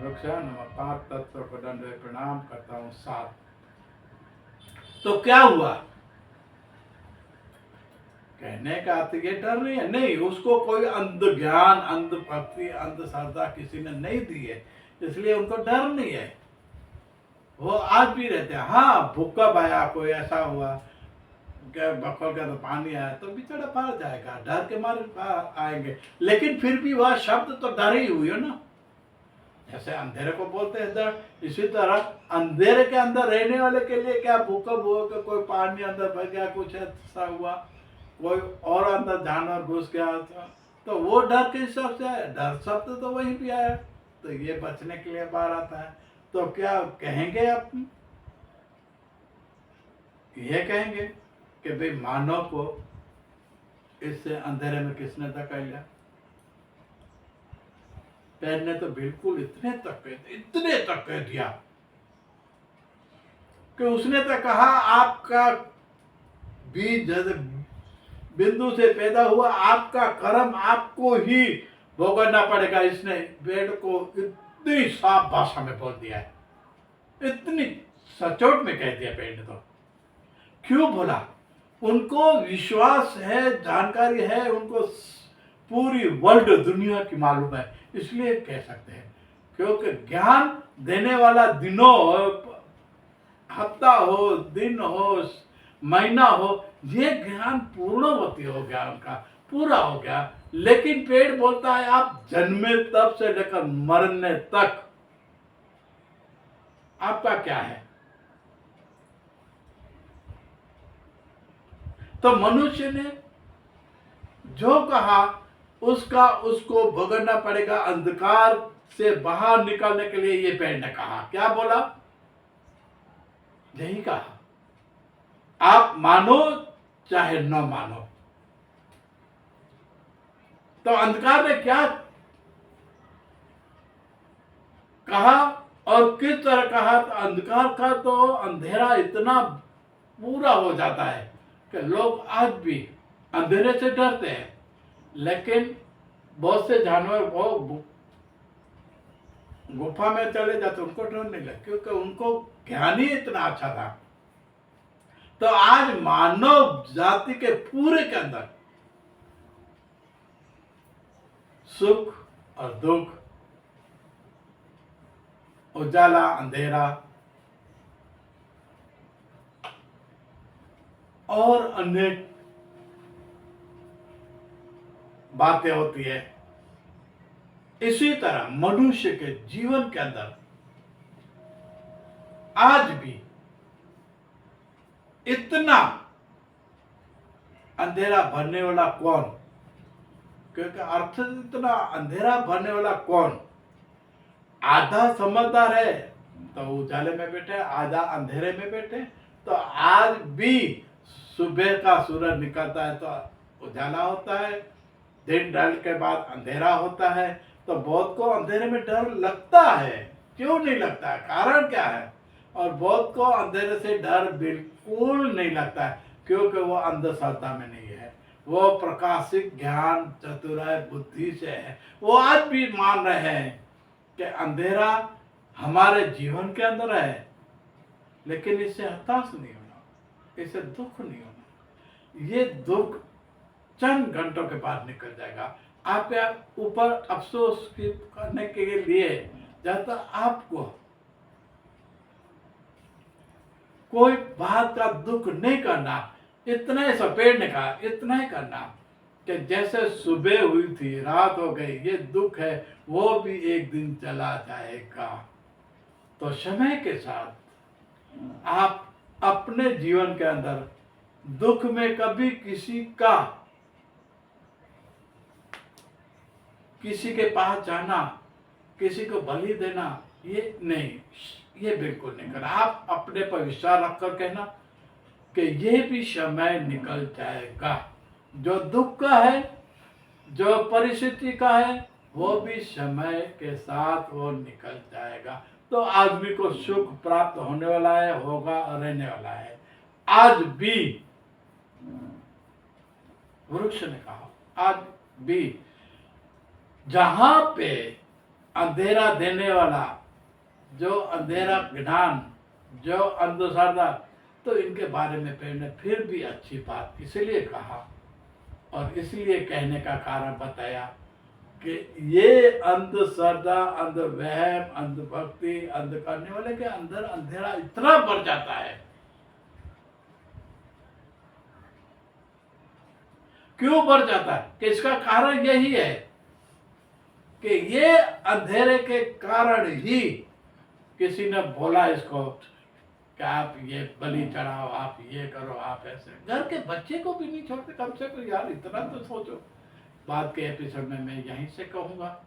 वृक्ष नमः 5 तत्व को दंड प्रणाम करता हूँ 7। तो क्या हुआ? कहने का अर्थ ये डर नहीं है, नहीं, उसको कोई अंध ज्ञान, अंध भक्ति, अंध श्रद्धा किसी ने नहीं दी है, इसलिए उनको डर नहीं है। वो आज भी रहते हैं। हाँ, भूकंप आया, कोई ऐसा हुआ क्या, बखर का तो पानी आया तो बेचारा पार जाएगा, डर के मारे आएंगे, लेकिन फिर भी वह शब्द तो डर ही हुई है ना। जैसे अंधेरे को बोलते हैं डर, इसी तरह अंधेरे के अंदर रहने वाले के लिए क्या भूकंप हुआ, कि कोई पानी अंदर भर गया, कुछ ऐसा हुआ, कोई और अंदर जानवर घुस गया, तो वो डर के हिसाब से आया। डर शब्द तो वहीं भी आया, तो ये बचने के लिए बाहर आता है। तो क्या कहेंगे आप? ये कहेंगे कि भाई मानव को इससे अंधेरे में किसने धक्का लिया? पैर ने तो बिल्कुल इतने तक कह दिया कि उसने तो कहा आपका बीज बिंदु से पैदा हुआ, आपका कर्म आपको ही भोगना पड़ेगा। इसने पेड़ को इतनी साफ भाषा में बोल दिया है, इतनी सचोट में कह दिया पेड़ ने। तो क्यों बोला? उनको विश्वास है, जानकारी है, उनको पूरी वर्ल्ड दुनिया की मालूम है, इसलिए कह सकते हैं। क्योंकि ज्ञान देने वाला दिनों हो, हफ्ता हो, दिन हो, महीना हो, ये ज्ञान पूर्णवती हो गया, उनका पूरा हो गया। लेकिन पेड़ बोलता है आप जन्मे तब से लेकर मरने तक आपका क्या है? तो मनुष्य ने जो कहा उसका उसको भोगना पड़ेगा। अंधकार से बाहर निकलने के लिए ये पेड़ ने कहा, क्या बोला? यही कहा, आप मानो चाहे न मानो। तो अंधकार ने क्या कहा और किस तरह कहा? तो अंधकार का तो अंधेरा इतना पूरा हो जाता है कि लोग आज भी अंधेरे से डरते हैं, लेकिन बहुत से जानवर वो गुफा में चले जाते, उनको डर नहीं लगता, क्योंकि उनको ज्ञान ही इतना अच्छा था। तो आज मानव जाति के पूरे के अंदर सुख और दुख, उजाला अंधेरा और अनेक बातें होती है। इसी तरह मनुष्य के जीवन के अंदर आज भी इतना अंधेरा भरने वाला कौन? क्योंकि अर्थ इतना अंधेरा भरने वाला कौन? आधा समझदार है तो उजाले में बैठे, आधा अंधेरे में बैठे। तो आज भी सुबह का सूरज निकलता है तो उजाला होता है, दिन ढल के बाद अंधेरा होता है। तो बहुत को अंधेरे में डर लगता है। क्यों नहीं लगता है? कारण क्या है? और बहुत को अंधेरे से डर बिल्कुल नहीं लगता है, क्योंकि वो अंधश्रद्धा में नहीं है, वो प्रकाशिक ज्ञान चतुराई बुद्धि से है। वो आज भी मान रहे हैं कि अंधेरा हमारे जीवन के अंदर है, लेकिन इससे हताश नहीं होना, इससे दुख नहीं होना। ये दुख चंद घंटों के बाद निकल जाएगा। आपके ऊपर अफसोस करने के लिए ज्यादा आपको कोई बात का दुख नहीं करना। इतना ही पेड़ ने कहा, इतना ही करना कि जैसे सुबह हुई थी रात हो गई, ये दुख है वो भी एक दिन चला जाएगा। तो समय के साथ आप अपने जीवन के अंदर दुख में कभी किसी के पास जाना, किसी को बलि देना, ये नहीं, ये बिल्कुल नहीं करना। आप अपने पर विश्वास रखकर कहना कि ये भी समय निकल जाएगा। जो दुख का है, जो परिस्थिति का है, वो भी समय के साथ वो निकल जाएगा। तो आदमी को सुख प्राप्त होने वाला है, होगा और रहने वाला है। आज भी वृक्ष ने कहा, आज भी जहां पे अंधेरा देने वाला, जो अंधेरा ज्ञान, जो अंधश्रद्धा, तो इनके बारे में मैंने फिर भी अच्छी बात इसलिए कहा और इसलिए कहने का कारण बताया कि ये अंधश्रद्धा, अंधवहम, अंधभक्ति, अंध करने वाले के अंदर अंधेरा इतना बढ़ जाता है। क्यों बढ़ जाता है? कि इसका कारण यही है कि ये अंधेरे के कारण ही किसी ने बोला इसको कि आप ये बलि चढ़ाओ, आप ये करो, आप ऐसे। घर के बच्चे को भी नहीं छोड़ते, कम से कम यार इतना तो सोचो। बाद के एपिसोड में मैं यहीं से कहूँगा।